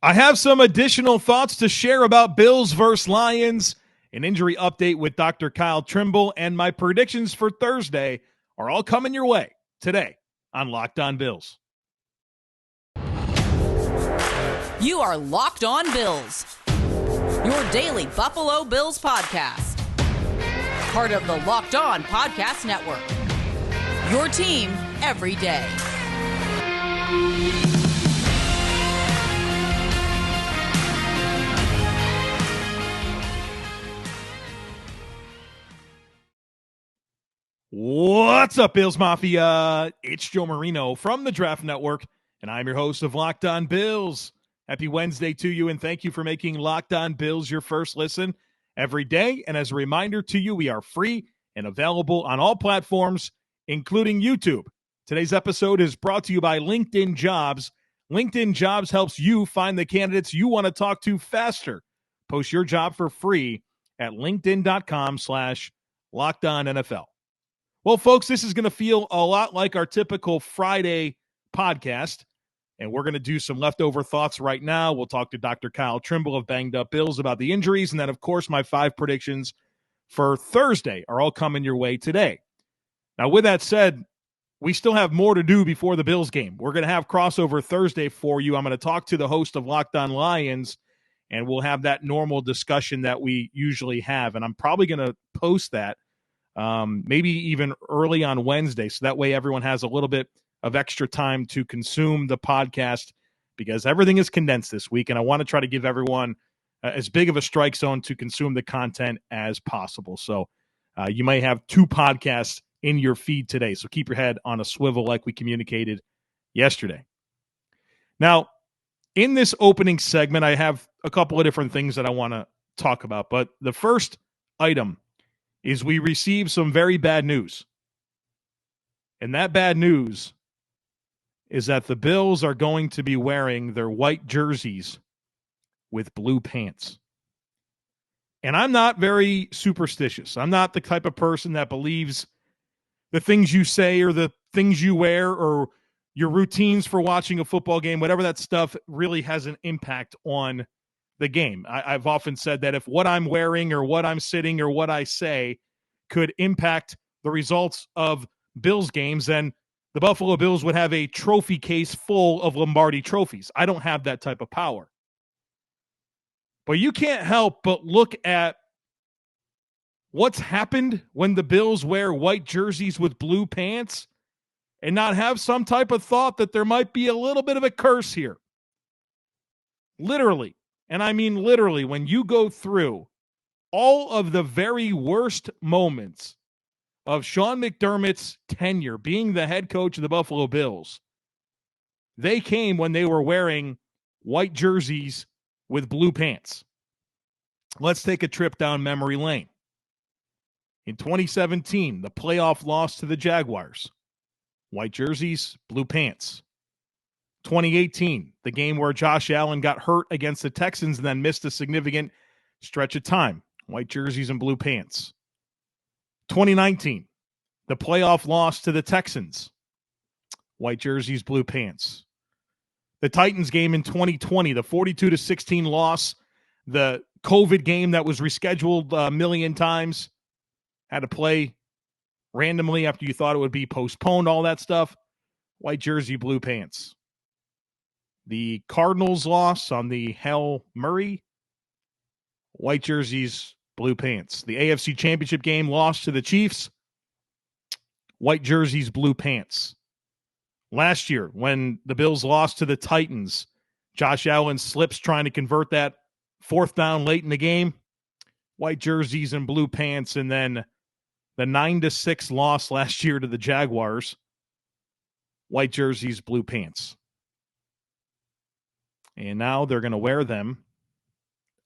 I have some additional thoughts to share about Bills versus Lions, an injury update with Dr. Kyle Trimble, and my predictions for Thursday are all coming your way today on Locked On Bills. You are Locked On Bills, your daily Buffalo Bills podcast. Part of the Locked On Podcast Network, your team every day. What's up, Bills Mafia? It's Joe Marino from the Draft Network, and I'm your host of Locked On Bills. Happy Wednesday to you, and thank you for making Locked On Bills your first listen every day. And as a reminder to you, we are free and available on all platforms, including YouTube. Today's episode is brought to you by LinkedIn Jobs. LinkedIn Jobs helps you find the candidates you want to talk to faster. Post your job for free at linkedin.com/LockedOnNFL. Well, folks, this is going to feel a lot like our typical Friday podcast, and we're going to do some leftover thoughts right now. We'll talk to Dr. Kyle Trimble of Banged Up Bills about the injuries, and then, of course, my 5 predictions for Thursday are all coming your way today. Now, with that said, we still have more to do before the Bills game. We're going to have crossover Thursday for you. I'm going to talk to the host of Locked On Lions, and we'll have that normal discussion that we usually have, and I'm probably going to post that maybe even early on Wednesday, so that way everyone has a little bit of extra time to consume the podcast, because everything is condensed this week, and I want to try to give everyone as big of a strike zone to consume the content as possible. So you might have 2 podcasts in your feed today, so keep your head on a swivel like we communicated yesterday. Now, in this opening segment, I have a couple of different things that I want to talk about, but the first item is we received some very bad news. And that bad news is that the Bills are going to be wearing their white jerseys with blue pants. And I'm not very superstitious. I'm not the type of person that believes the things you say or the things you wear or your routines for watching a football game, whatever that stuff really has an impact on the game. I've often said that if what I'm wearing or what I'm sitting or what I say could impact the results of Bills games, then the Buffalo Bills would have a trophy case full of Lombardi trophies. I don't have that type of power. But you can't help but look at what's happened when the Bills wear white jerseys with blue pants and not have some type of thought that there might be a little bit of a curse here. Literally. And I mean literally, when you go through all of the very worst moments of Sean McDermott's tenure being the head coach of the Buffalo Bills, they came when they were wearing white jerseys with blue pants. Let's take a trip down memory lane. In 2017, the playoff loss to the Jaguars, white jerseys, blue pants. 2018, the game where Josh Allen got hurt against the Texans and then missed a significant stretch of time. White jerseys and blue pants. 2019, the playoff loss to the Texans. White jerseys, blue pants. The Titans game in 2020, the 42-16 loss, the COVID game that was rescheduled a million times, had to play randomly after you thought it would be postponed, all that stuff. White jersey, blue pants. The Cardinals loss on the Hail Murray, white jerseys, blue pants. The AFC Championship game lost to the Chiefs, white jerseys, blue pants. Last year, when the Bills lost to the Titans, Josh Allen slips trying to convert that 4th down late in the game, white jerseys and blue pants. And then the 9-6 loss last year to the Jaguars, white jerseys, blue pants. And now they're going to wear them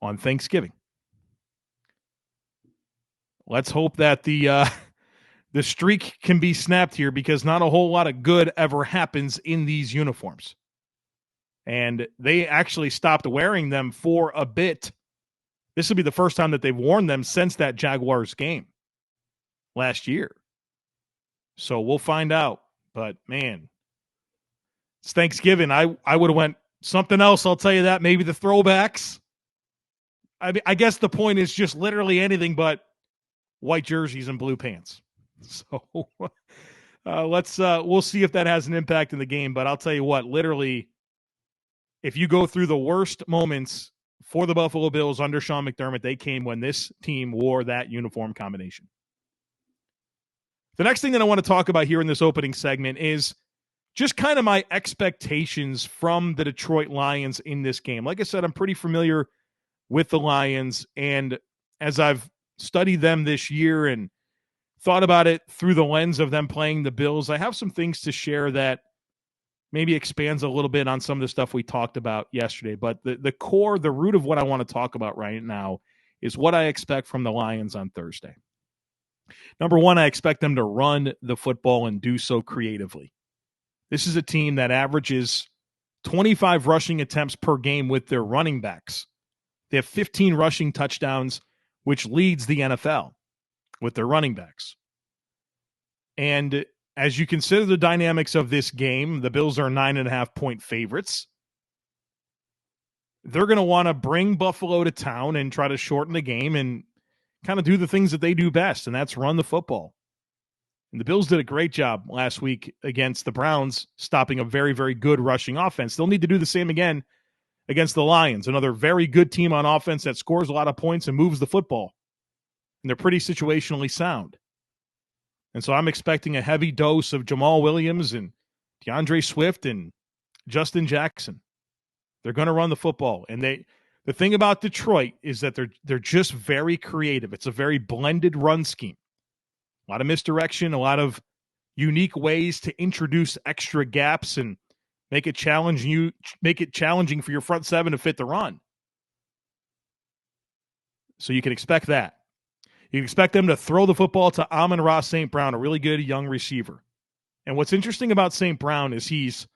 on Thanksgiving. Let's hope that the streak can be snapped here, because not a whole lot of good ever happens in these uniforms. And they actually stopped wearing them for a bit. This will be the first time that they've worn them since that Jaguars game last year. So we'll find out. But, man, it's Thanksgiving. I would have went Something else, I'll tell you that, maybe the throwbacks. I guess the point is just literally anything but white jerseys and blue pants. So we'll see if that has an impact in the game. But I'll tell you what, literally, if you go through the worst moments for the Buffalo Bills under Sean McDermott, they came when this team wore that uniform combination. The next thing that I want to talk about here in this opening segment is just kind of my expectations from the Detroit Lions in this game. Like I said, I'm pretty familiar with the Lions, and as I've studied them this year and thought about it through the lens of them playing the Bills, I have some things to share that maybe expands a little bit on some of the stuff we talked about yesterday. But the core, the root of what I want to talk about right now is what I expect from the Lions on Thursday. Number one, I expect them to run the football and do so creatively. This is a team that averages 25 rushing attempts per game with their running backs. They have 15 rushing touchdowns, which leads the NFL with their running backs. And as you consider the dynamics of this game, the Bills are 9.5-point favorites. They're going to want to bring Buffalo to town and try to shorten the game and kind of do the things that they do best, and that's run the football. And the Bills did a great job last week against the Browns, stopping a very, very good rushing offense. They'll need to do the same again against the Lions, another very good team on offense that scores a lot of points and moves the football. And they're pretty situationally sound. And so I'm expecting a heavy dose of Jamal Williams and DeAndre Swift and Justin Jackson. They're going to run the football. And the thing about Detroit is that they're just very creative. It's a very blended run scheme. A lot of misdirection, a lot of unique ways to introduce extra gaps and make it challenging for your front seven to fit the run. So you can expect that. You can expect them to throw the football to Amon-Ra St. Brown, a really good young receiver. And what's interesting about St. Brown is he's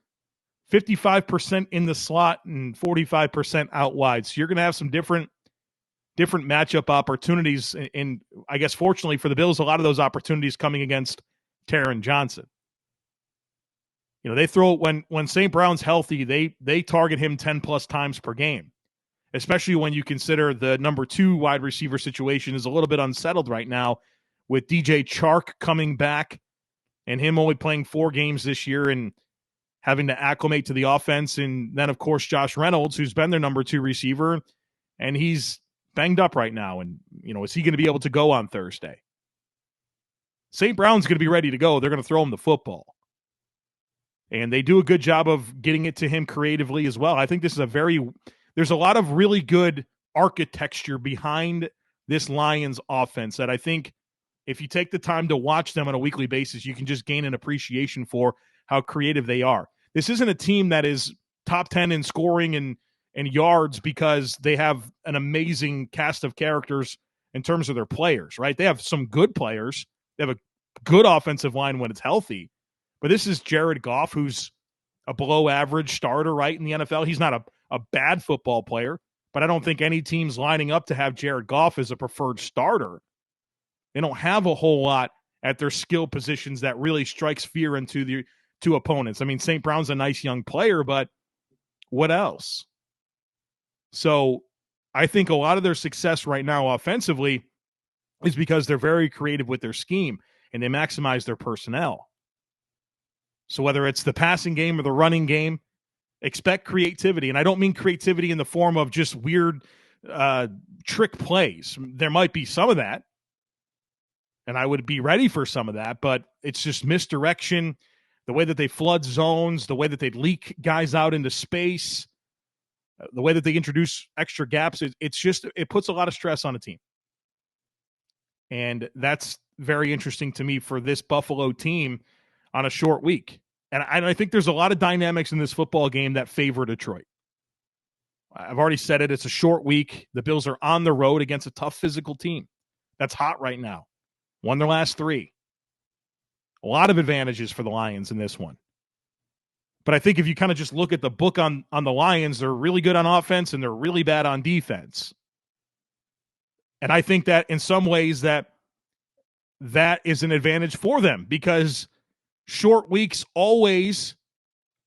55% in the slot and 45% out wide. So you're going to have some different matchup opportunities. And I guess fortunately for the Bills, a lot of those opportunities coming against Taron Johnson. You know, they throw it when St. Brown's healthy, they target him 10+ times per game, especially when you consider the number 2 wide receiver situation is a little bit unsettled right now with DJ Chark coming back and him only playing 4 games this year and having to acclimate to the offense. And then, of course, Josh Reynolds, who's been their number 2 receiver, and he's banged up right now. And, you know, is he going to be able to go on Thursday? St. Brown's going to be ready to go. They're going to throw him the football. And they do a good job of getting it to him creatively as well. I think this is there's a lot of really good architecture behind this Lions offense that I think if you take the time to watch them on a weekly basis, you can just gain an appreciation for how creative they are. This isn't a team that is top 10 in scoring and yards because they have an amazing cast of characters in terms of their players, right? They have some good players. They have a good offensive line when it's healthy. But this is Jared Goff, who's a below-average starter, right, in the NFL. He's not a bad football player, but I don't think any team's lining up to have Jared Goff as a preferred starter. They don't have a whole lot at their skill positions that really strikes fear into the two opponents. I mean, St. Brown's a nice young player, but what else? So I think a lot of their success right now offensively is because they're very creative with their scheme and they maximize their personnel. So whether it's the passing game or the running game, expect creativity. And I don't mean creativity in the form of just weird trick plays. There might be some of that, and I would be ready for some of that, but it's just misdirection, the way that they flood zones, the way that they leak guys out into space, the way that they introduce extra gaps. It puts a lot of stress on a team. And that's very interesting to me for this Buffalo team on a short week. And I think there's a lot of dynamics in this football game that favor Detroit. I've already said it. It's a short week. The Bills are on the road against a tough physical team that's hot right now. Won their last 3. A lot of advantages for the Lions in this one. But I think if you kind of just look at the book on the Lions, they're really good on offense and they're really bad on defense. And I think that in some ways that is an advantage for them because short weeks always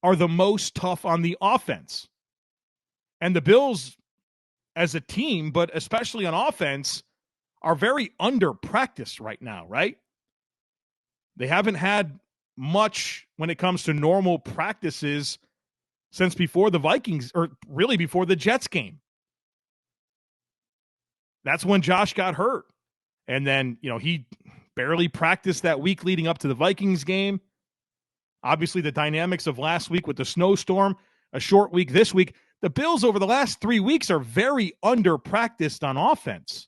are the most tough on the offense. And the Bills as a team, but especially on offense, are very under-practiced right now, right? They haven't had much when it comes to normal practices since before the Vikings, or really before the Jets game. That's when Josh got hurt. And then, he barely practiced that week leading up to the Vikings game. Obviously, the dynamics of last week with the snowstorm, a short week this week. The Bills over the last 3 weeks are very under-practiced on offense.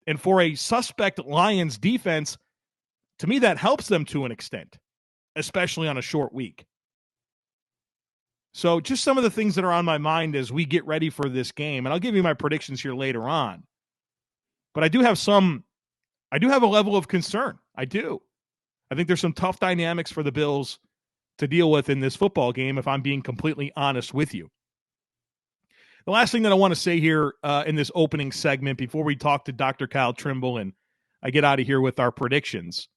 And for a suspect Lions defense, to me, that helps them to an extent, especially on a short week. So just some of the things that are on my mind as we get ready for this game, and I'll give you my predictions here later on. But I do have a level of concern. I do. I think there's some tough dynamics for the Bills to deal with in this football game, if I'm being completely honest with you. The last thing that I want to say here in this opening segment before we talk to Dr. Kyle Trimble and I get out of here with our predictions,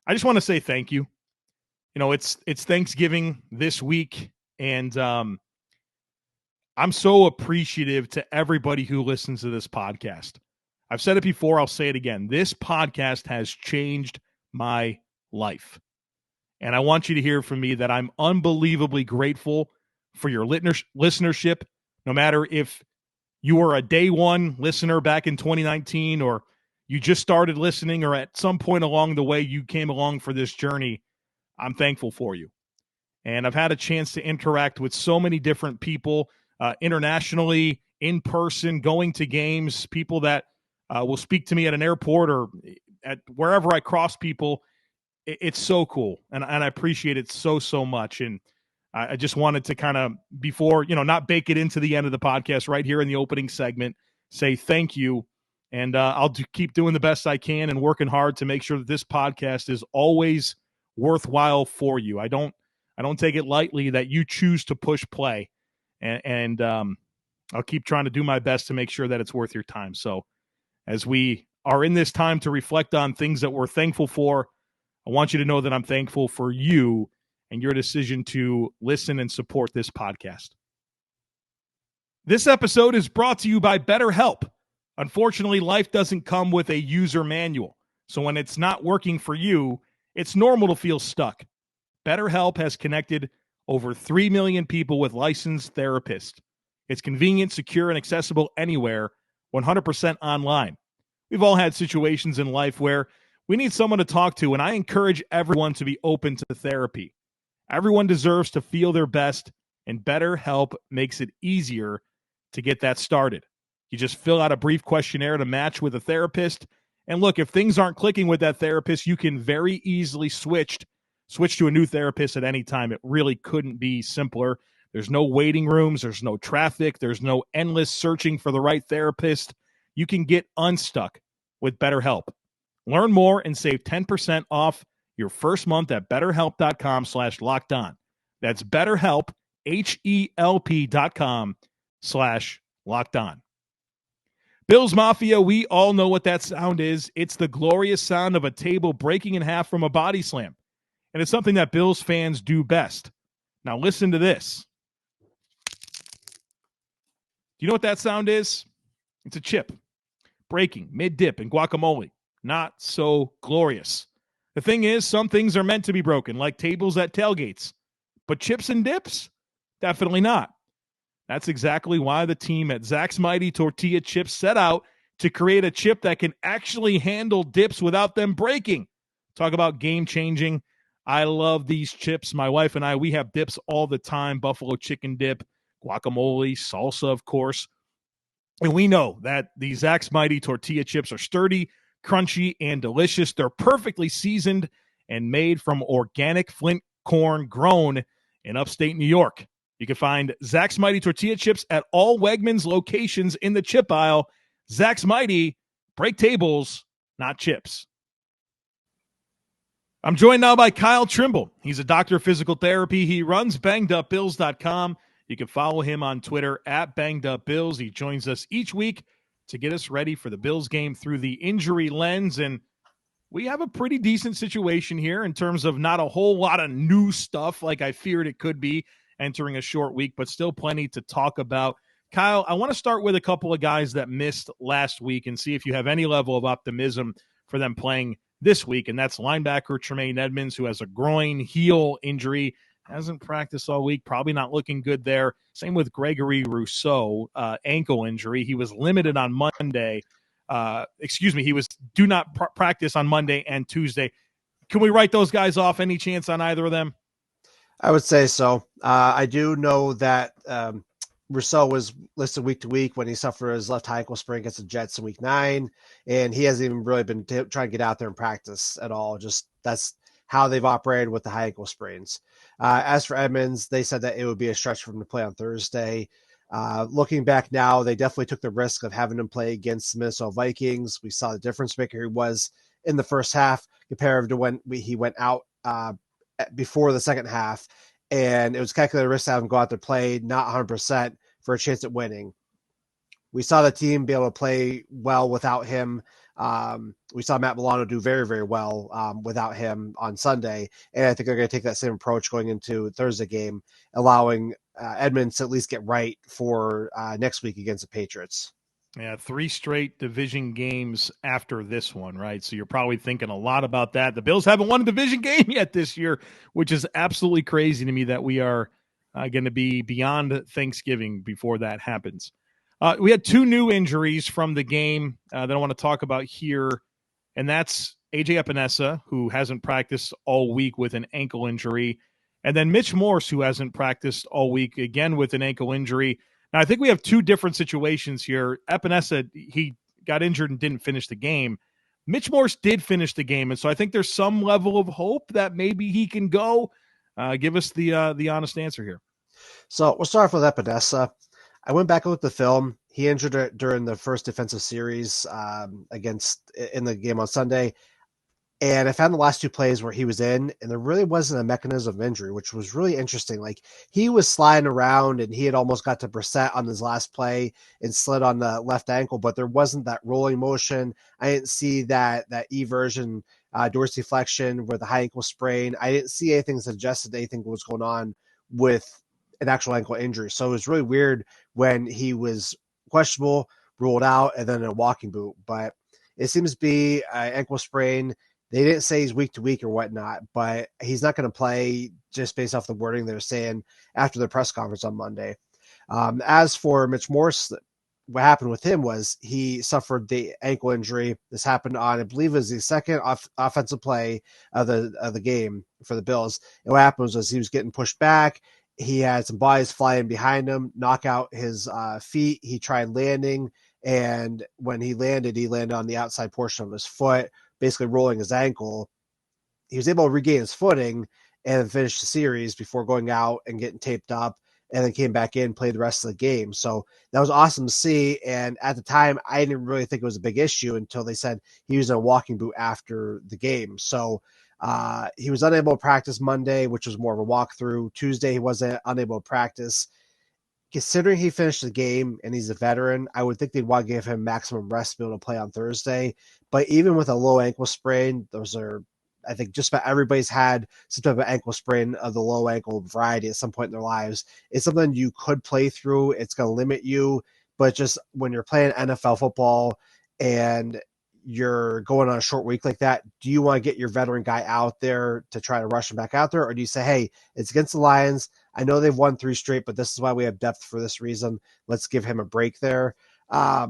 I just want to say thank you. It's Thanksgiving this week, and I'm so appreciative to everybody who listens to this podcast. I've said it before, I'll say it again. This podcast has changed my life. And I want you to hear from me that I'm unbelievably grateful for your listenership, no matter if you were a day one listener back in 2019 or you just started listening or at some point along the way you came along for this journey. I'm thankful for you. And I've had a chance to interact with so many different people internationally, in person, going to games, people that will speak to me at an airport or at wherever I cross people. It's so cool. And I appreciate it so much. And I just wanted to kind of, before, not bake it into the end of the podcast right here in the opening segment, say thank you. And I'll keep doing the best I can and working hard to make sure that this podcast is always worthwhile for you. I don't take it lightly that you choose to push play. And I'll keep trying to do my best to make sure that it's worth your time. So as we are in this time to reflect on things that we're thankful for, I want you to know that I'm thankful for you and your decision to listen and support this podcast. This episode is brought to you by BetterHelp. Unfortunately, life doesn't come with a user manual. So when it's not working for you, it's normal to feel stuck. BetterHelp has connected over 3 million people with licensed therapists. It's convenient, secure, and accessible anywhere, 100% online. We've all had situations in life where we need someone to talk to, and I encourage everyone to be open to therapy. Everyone deserves to feel their best, and BetterHelp makes it easier to get that started. You just fill out a brief questionnaire to match with a therapist. And look, if things aren't clicking with that therapist, you can very easily switch to a new therapist at any time. It really couldn't be simpler. There's no waiting rooms. There's no traffic. There's no endless searching for the right therapist. You can get unstuck with BetterHelp. Learn more and save 10% off your first month at BetterHelp.com/lockedon. That's BetterHelp, HELP.com/lockedon. Bills Mafia, we all know what that sound is. It's the glorious sound of a table breaking in half from a body slam. And it's something that Bills fans do best. Now listen to this. Do you know what that sound is? It's a chip breaking mid-dip in guacamole. Not so glorious. The thing is, some things are meant to be broken, like tables at tailgates. But chips and dips? Definitely not. That's exactly why the team at Zach's Mighty Tortilla Chips set out to create a chip that can actually handle dips without them breaking. Talk about game-changing. I love these chips. My wife and I, we have dips all the time. Buffalo chicken dip, guacamole, salsa, of course. And we know that the Zach's Mighty Tortilla Chips are sturdy, crunchy, and delicious. They're perfectly seasoned and made from organic Flint corn grown in upstate New York. You can find Zach's Mighty Tortilla Chips at all Wegmans locations in the chip aisle. Zach's Mighty, break tables, not chips. I'm joined now by Kyle Trimble. He's a doctor of physical therapy. He runs bangedupbills.com. You can follow him on Twitter at bangedupbills. He joins us each week to get us ready for the Bills game through the injury lens. And we have a pretty decent situation here in terms of not a whole lot of new stuff like I feared it could be entering a short week, but still plenty to talk about. Kyle, I want to start with a couple of guys that missed last week and see if you have any level of optimism for them playing this week, and that's linebacker Tremaine Edmonds, who has a groin heel injury, hasn't practiced all week, probably not looking good there. Same with Gregory Rousseau, ankle injury. He was limited on Monday. He was do not practice on Monday and Tuesday. Can we write those guys off? Any chance on either of them? I would say so. I do know that Rousseau was listed week to week when he suffered his left high ankle sprain against the Jets in week 9, and he hasn't even really been trying to get out there and practice at all. Just that's how they've operated with the high ankle sprains. As for Edmonds, they said that it would be a stretch for him to play on Thursday. Looking back now, they definitely took the risk of having him play against the Minnesota Vikings. We saw the difference maker he was in the first half compared to when he went out before the second half. And it was calculated risk to have him go out there play not 100% for a chance at winning. We saw the team be able to play well without him. We saw Matt Milano do very, very well without him on Sunday. And I think they're going to take that same approach going into Thursday game, allowing Edmonds to at least get right for next week against the Patriots. Yeah, 3 straight division games after this one, right? So you're probably thinking a lot about that. The Bills haven't won a division game yet this year, which is absolutely crazy to me that we are going to be beyond Thanksgiving before that happens. We had 2 new injuries from the game that I want to talk about here, and that's A.J. Epinesa, who hasn't practiced all week with an ankle injury, and then Mitch Morse, who hasn't practiced all week, again with an ankle injury. Now, I think we have 2 different situations here. Epinesa, he got injured and didn't finish the game. Mitch Morse did finish the game, and so I think there's some level of hope that maybe he can go. Give us the honest answer here. So we'll start off with Epinesa. I went back and looked at the film. He injured it during the first defensive series in the game on Sunday. And I found the last 2 plays where he was in, and there really wasn't a mechanism of injury, which was really interesting. Like, he was sliding around, and he had almost got to Brissett on his last play and slid on the left ankle, but there wasn't that rolling motion. I didn't see that eversion dorsiflexion with the high ankle sprain. I didn't see anything that suggested anything was going on with an actual ankle injury. So it was really weird when he was questionable, ruled out, and then in a walking boot. But it seems to be an ankle sprain. They didn't say he's week to week or whatnot, but he's not going to play just based off the wording they're saying after the press conference on Monday. As for Mitch Morse, what happened with him was he suffered the ankle injury. This happened on, I believe it was the second offensive play of the game for the Bills. And what happened was he was getting pushed back. He had some bodies flying behind him, knock out his feet. He tried landing, and when he landed on the outside portion of his foot, basically rolling his ankle. He was able to regain his footing and finish the series before going out and getting taped up, and then came back in, played the rest of the game. So that was awesome to see. And at the time, I didn't really think it was a big issue until they said he was in a walking boot after the game. So he was unable to practice Monday, which was more of a walkthrough. Tuesday, he wasn't unable to practice. Considering he finished the game and he's a veteran, I would think they'd want to give him maximum rest to be able to play on Thursday. But even with a low ankle sprain, those are, I think just about everybody's had some type of ankle sprain of the low ankle variety at some point in their lives. It's something you could play through. It's going to limit you. But just when you're playing NFL football and you're going on a short week like that, do you want to get your veteran guy out there to try to rush him back out there? Or do you say, hey, it's against the Lions. I know they've won 3 straight, but this is why we have depth for this reason. Let's give him a break there. I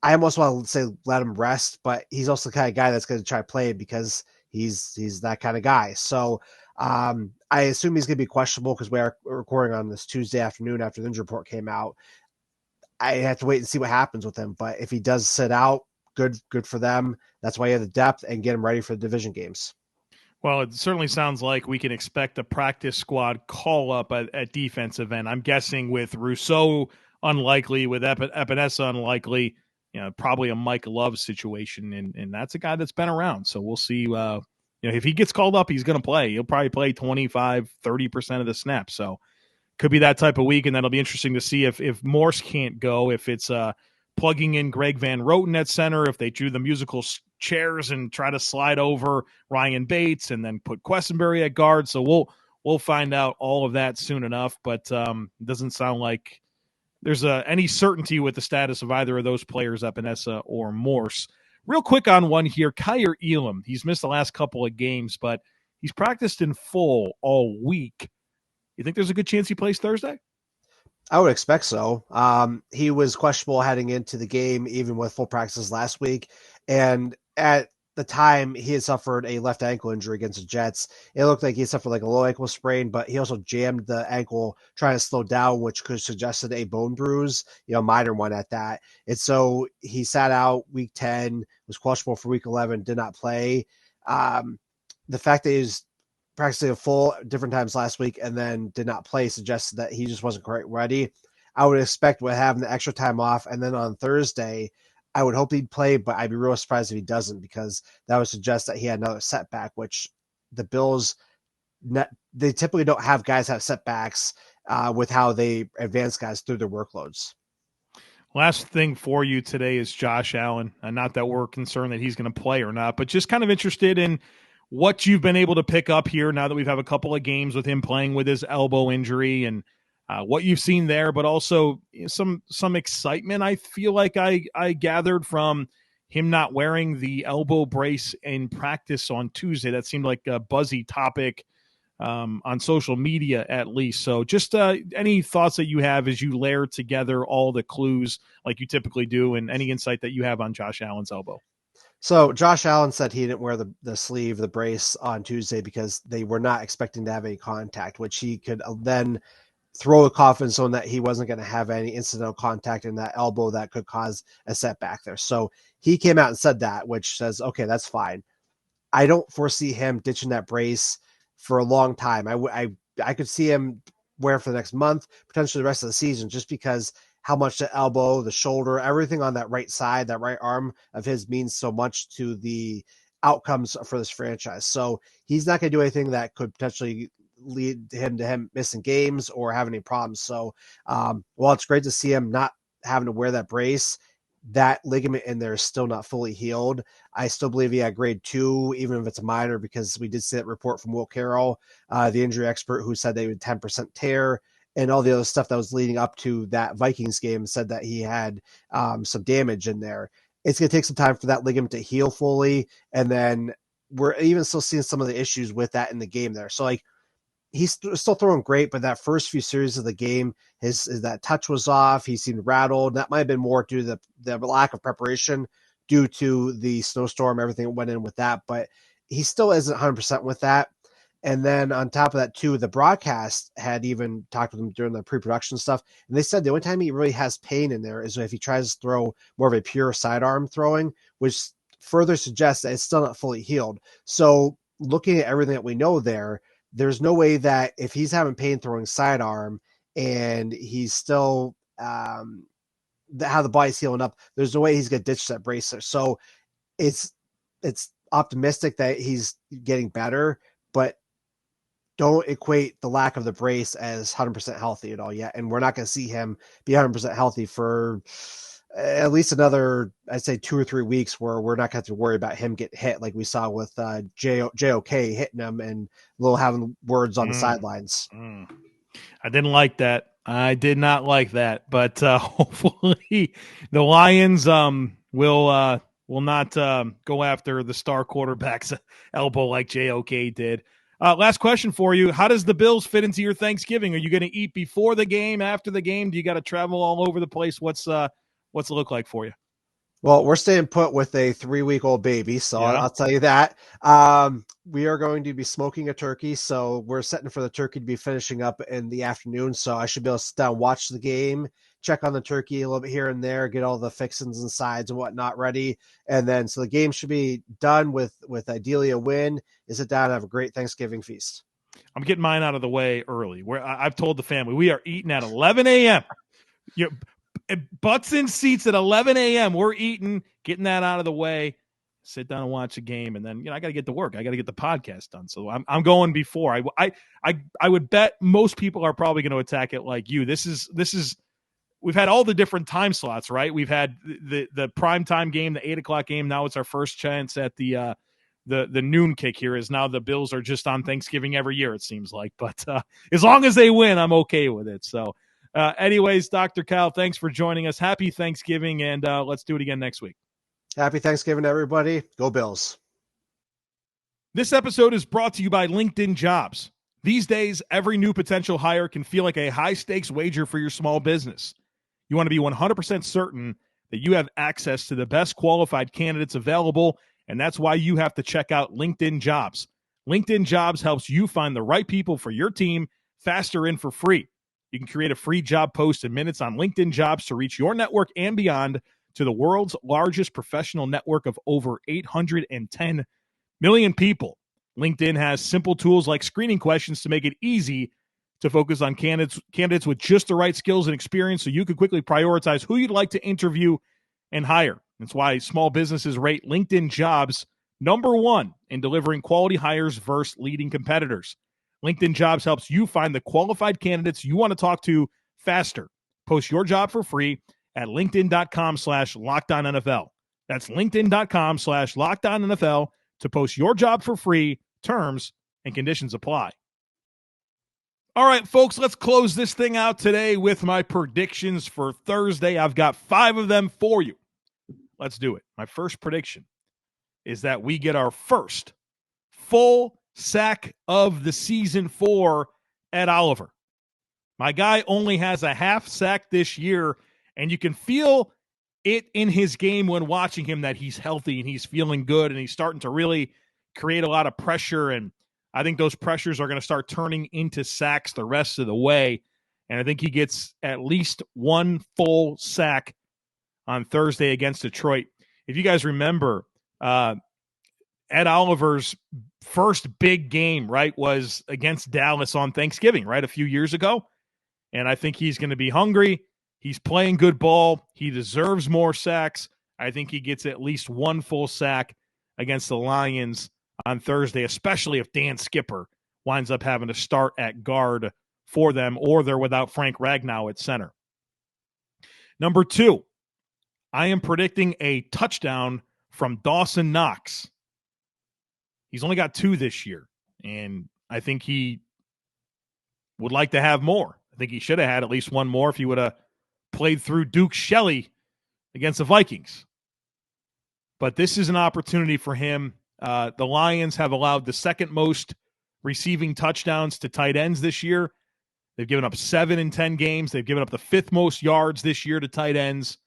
almost want to say let him rest, but he's also the kind of guy that's going to try to play because he's that kind of guy. So I assume he's going to be questionable because we are recording on this Tuesday afternoon after the injury report came out. I have to wait and see what happens with him. But if he does sit out, good for them. That's why you have the depth and get him ready for the division games. Well, it certainly sounds like we can expect a practice squad call-up at defensive end. I'm guessing with Rousseau unlikely, with Epinesa unlikely, probably a Mike Love situation, and that's a guy that's been around. So we'll see. If he gets called up, he's going to play. He'll probably play 25, 30% of the snaps. So could be that type of week, and that'll be interesting to see if Morse can't go, if it's plugging in Greg Van Roten at center, if they do the musical chairs and try to slide over Ryan Bates and then put Quessenberry at guard. So we'll we'll find out all of that soon enough, but it doesn't sound like there's any certainty with the status of either of those players, Epinesa or Morse. Real quick on one here, Kyer Elam. He's missed the last couple of games, but he's practiced in full all week. You think there's a good chance he plays Thursday? I would expect so. He was questionable heading into the game, even with full practices last week. And at the time, he had suffered a left ankle injury against the Jets. It looked like he suffered like a low ankle sprain, but he also jammed the ankle trying to slow down, which could have suggested a bone bruise, minor one at that. And so he sat out week 10, was questionable for week 11, did not play. The fact that he's practicing a full different times last week and then did not play suggests that he just wasn't quite ready. I would expect with having the extra time off and then on Thursday, I would hope he'd play, but I'd be real surprised if he doesn't, because that would suggest that he had another setback, which the Bills, they typically don't have guys have setbacks with how they advance guys through their workloads. Last thing for you today is Josh Allen. Not that we're concerned that he's going to play or not, but just kind of interested in what you've been able to pick up here now that we've had a couple of games with him playing with his elbow injury, and what you've seen there, but also some excitement I feel like I gathered from him not wearing the elbow brace in practice on Tuesday. That seemed like a buzzy topic on social media, at least. So just any thoughts that you have as you layer together all the clues like you typically do, and any insight that you have on Josh Allen's elbow? So Josh Allen said he didn't wear the sleeve, the brace on Tuesday because they were not expecting to have any contact, which he could then throw the confidence on that he wasn't going to have any incidental contact in that elbow that could cause a setback there. So he came out and said that, which says, okay, that's fine. I don't foresee him ditching that brace for a long time. I could see him wear for the next month, potentially the rest of the season, just because how much the elbow, the shoulder, everything on that right side, that right arm of his means so much to the outcomes for this franchise. So he's not going to do anything that could potentially lead to him missing games or having any problems. So while it's great to see him not having to wear that brace, that ligament in there is still not fully healed. I still believe he had grade 2, even if it's a minor, because we did see that report from Will Carroll, the injury expert, who said they would 10% tear, and all the other stuff that was leading up to that Vikings game said that he had some damage in there. It's going to take some time for that ligament to heal fully. And then we're even still seeing some of the issues with that in the game there. So like, he's still throwing great, but that first few series of the game, that touch was off. He seemed rattled. That might have been more due to the lack of preparation due to the snowstorm, everything that went in with that. But he still isn't 100% with that. And then on top of that, too, the broadcast had even talked with him during the pre-production stuff. And they said the only time he really has pain in there is if he tries to throw more of a pure sidearm throwing, which further suggests that it's still not fully healed. So looking at everything that we know there, there's no way that if he's having pain throwing sidearm and he's still how the body's healing up, there's no way he's going to ditch that bracer. So it's optimistic that he's getting better, but don't equate the lack of the brace as 100% healthy at all yet. And we're not going to see him be 100% healthy for at least another, I'd say 2 or 3 weeks, where we're not going to have to worry about him getting hit like we saw with JOK hitting him and Lil having words on the sidelines. I didn't like that. I did not like that, but hopefully the Lions will not go after the star quarterback's elbow like JOK did. Last question for you. How does the Bills fit into your Thanksgiving? Are you going to eat before the game, after the game? Do you got to travel all over the place? What's it look like for you? Well, we're staying put with a 3-week-old baby, so yeah. I'll tell you that. We are going to be smoking a turkey, so we're setting for the turkey to be finishing up in the afternoon, so I should be able to sit down, watch the game, check on the turkey a little bit here and there, get all the fixings and sides and whatnot ready, and then so the game should be done with ideally a win, is sit down and have a great Thanksgiving feast. I'm getting mine out of the way early. I've told the family we are eating at 11 a.m. Butts in seats at 11 a.m. We're eating, getting that out of the way, sit down and watch a game, and then I got to get to work. I got to get the podcast done. So I'm going before. I would bet most people are probably going to attack it like you. This is we've had all the different time slots, right? We've had the primetime game, the 8 o'clock game. Now it's our first chance at the the noon kick here is now the Bills are just on Thanksgiving every year, it seems like. But as long as they win, I'm okay with it. So anyways, Dr. Kyle, thanks for joining us. Happy Thanksgiving, and let's do it again next week. Happy Thanksgiving, everybody. Go Bills. This episode is brought to you by LinkedIn Jobs. These days, every new potential hire can feel like a high-stakes wager for your small business. You want to be 100% certain that you have access to the best qualified candidates available, and that's why you have to check out LinkedIn Jobs. LinkedIn Jobs helps you find the right people for your team faster and for free. You can create a free job post in minutes on LinkedIn Jobs to reach your network and beyond to the world's largest professional network of over 810 million people. LinkedIn has simple tools like screening questions to make it easy to focus on candidates with just the right skills and experience so you can quickly prioritize who you'd like to interview and hire. That's why small businesses rate LinkedIn Jobs #1 in delivering quality hires versus leading competitors. LinkedIn Jobs helps you find the qualified candidates you want to talk to faster. Post your job for free at linkedin.com/LockedOnNFL. That's linkedin.com/LockedOnNFL to post your job for free. Terms and conditions apply. All right, folks, let's close this thing out today with my predictions for Thursday. I've got 5 of them for you. Let's do it. My first prediction is that we get our first full sack of the season for Ed Oliver. My guy only has a half sack this year, and you can feel it in his game when watching him that he's healthy and he's feeling good and he's starting to really create a lot of pressure, and I think those pressures are going to start turning into sacks the rest of the way, and I think he gets at least 1 full sack on Thursday against Detroit. If you guys remember, Ed Oliver's first big game, right, was against Dallas on Thanksgiving, right, a few years ago, and I think he's going to be hungry. He's playing good ball. He deserves more sacks. I think he gets at least 1 full sack against the Lions on Thursday, especially if Dan Skipper winds up having to start at guard for them or they're without Frank Ragnow at center. Number 2, I am predicting a touchdown from Dawson Knox. He's only got 2 this year, and I think he would like to have more. I think he should have had at least 1 more if he would have played through Duke Shelley against the Vikings. But this is an opportunity for him. The Lions have allowed the second most receiving touchdowns to tight ends this year. They've given up 7 in 10 games. They've given up the 5th most yards this year to tight ends.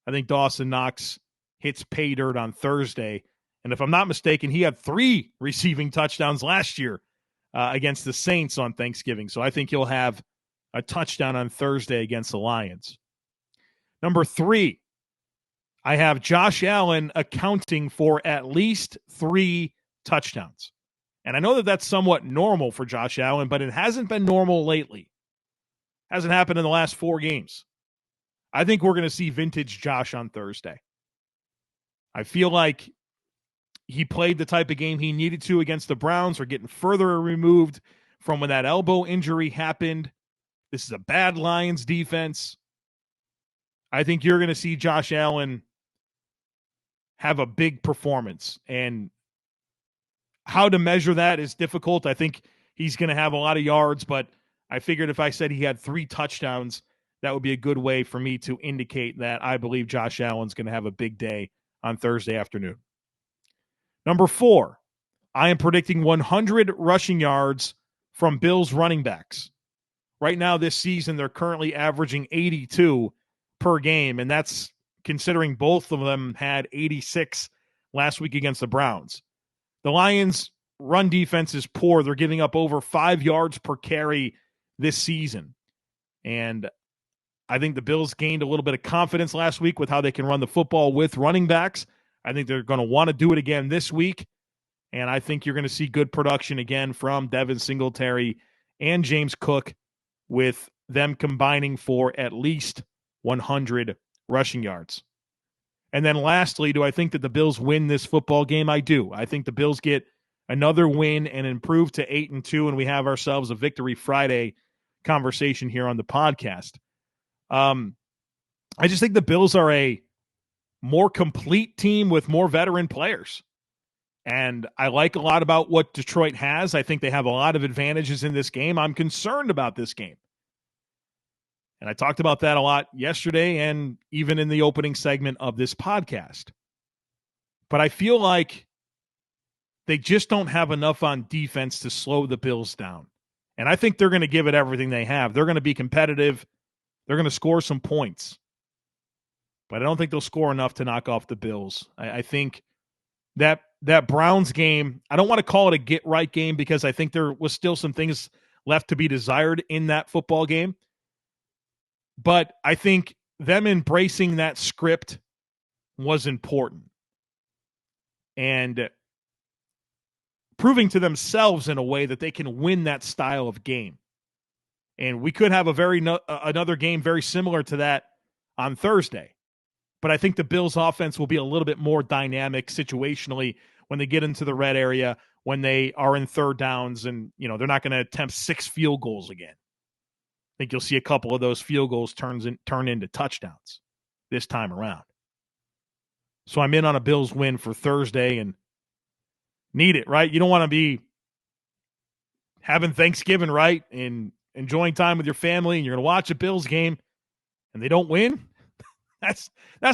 I think Dawson Knox hits pay dirt on Thursday. And if I'm not mistaken, he had 3 receiving touchdowns last year against the Saints on Thanksgiving. So I think he'll have a touchdown on Thursday against the Lions. Number 3, I have Josh Allen accounting for at least 3 touchdowns. And I know that that's somewhat normal for Josh Allen, but it hasn't been normal lately. Hasn't happened in the last 4 games. I think we're going to see vintage Josh on Thursday. I feel like he played the type of game he needed to against the Browns. We're getting further removed from when that elbow injury happened. This is a bad Lions defense. I think you're going to see Josh Allen have a big performance. And how to measure that is difficult. I think he's going to have a lot of yards, but I figured if I said he had 3 touchdowns, that would be a good way for me to indicate that I believe Josh Allen's going to have a big day on Thursday afternoon. Number 4, I am predicting 100 rushing yards from Bills running backs. Right now this season, they're currently averaging 82 per game, and that's considering both of them had 86 last week against the Browns. The Lions' run defense is poor. They're giving up over 5 yards per carry this season. And I think the Bills gained a little bit of confidence last week with how they can run the football with running backs. I think they're going to want to do it again this week. And I think you're going to see good production again from Devin Singletary and James Cook, with them combining for at least 100 rushing yards. And then lastly, do I think that the Bills win this football game? I do. I think the Bills get another win and improve to 8-2, and we have ourselves a Victory Friday conversation here on the podcast. I just think the Bills are a more complete team with more veteran players. And I like a lot about what Detroit has. I think they have a lot of advantages in this game. I'm concerned about this game. And I talked about that a lot yesterday and even in the opening segment of this podcast. But I feel like they just don't have enough on defense to slow the Bills down. And I think they're going to give it everything they have. They're going to be competitive. They're going to score some points. But I don't think they'll score enough to knock off the Bills. I think that Browns game, I don't want to call it a get-right game because I think there was still some things left to be desired in that football game. But I think them embracing that script was important. And proving to themselves in a way that they can win that style of game. And we could have another game very similar to that on Thursday. But I think the Bills' offense will be a little bit more dynamic situationally when they get into the red area, when they are in third downs, and they're not going to attempt 6 field goals again. I think you'll see a couple of those field goals turn into touchdowns this time around. So I'm in on a Bills win for Thursday and need it, right? You don't want to be having Thanksgiving, right, and enjoying time with your family, and you're going to watch a Bills game and they don't win. That's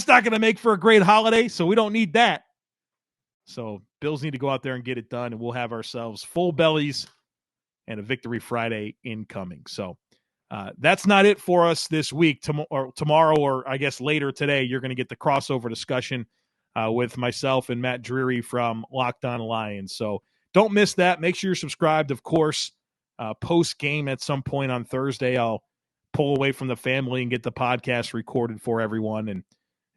not going to make for a great holiday, so we don't need that. So Bills need to go out there and get it done, and we'll have ourselves full bellies and a Victory Friday incoming. So that's not it for us this week. Tomorrow, or I guess later today, you're going to get the crossover discussion with myself and Matt Drury from Locked On Lions. So don't miss that. Make sure you're subscribed, of course. Post-game at some point on Thursday, I'll pull away from the family and get the podcast recorded for everyone,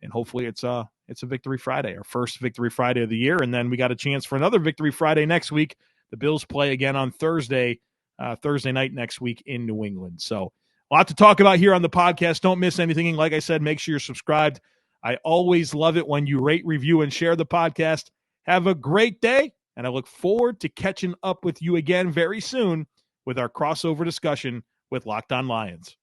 and hopefully it's a Victory Friday, our first Victory Friday of the year, and then we got a chance for another Victory Friday next week. The Bills play again on Thursday night next week in New England. So a lot to talk about here on the podcast. Don't miss anything. And like I said, make sure you're subscribed. I always love it when you rate, review, and share the podcast. Have a great day, and I look forward to catching up with you again very soon with our crossover discussion with Locked On Lions.